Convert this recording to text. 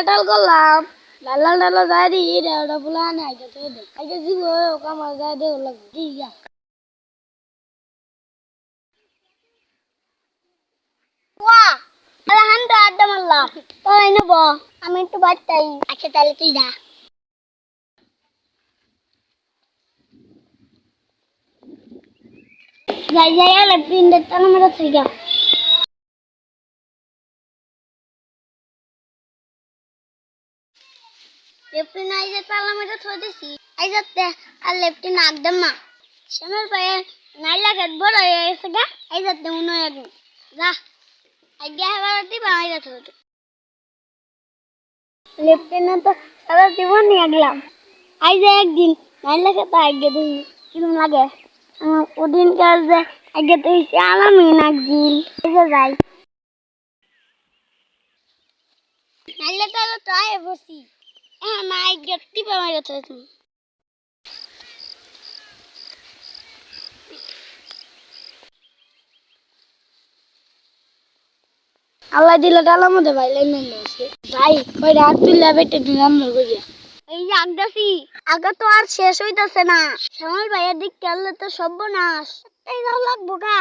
কাটাল করলাম লাল লাল যায় দি ওটা বলে আনে আগে তো দে আগে জীব কামার যায় দে লাগবে ঠিক আছে ওয়া আরে হান্ডা আড্ডা মারলাম তোরাই নেব আমি একটু বাড়তাই আচ্ছা তাহলে তুই যা যাই যাই আলে প্রিন্টের টানা মেরে তুই যা লেফটিন আইজে তালা মেরে থই দিছি আইজাতে আর লেফটিন একদম না শ্যামের পায়ে নাইলা খেত বড় হয়ে গেছে গা আইজাতে মনে হয় একদম যা আগে এবার দিবা আইজাতে হতো লেফটিন তো সারা জীবন নিয়ে গেলাম আইজে একদিন নাইলা খেত আগে দিন কিরম লাগে ওদিন কাল যে আগে তো আলামি নাকজিল আইজে যাই নাইলা খেত তো আয় বসি না আগে দিবা আইজাতে হতো আল্লাহ দিলে ডালার মধ্যে ভাইলাই মেলে আছে ভাই কই রাত তুইলা বেটে দিলাম না কইয়া এই যে আগদাসি আগা তো আর শেষ হইতাছে না শ্যামল ভাইয়ের দিক খেললে তো সর্বনাশ এই যাও লাগবো গা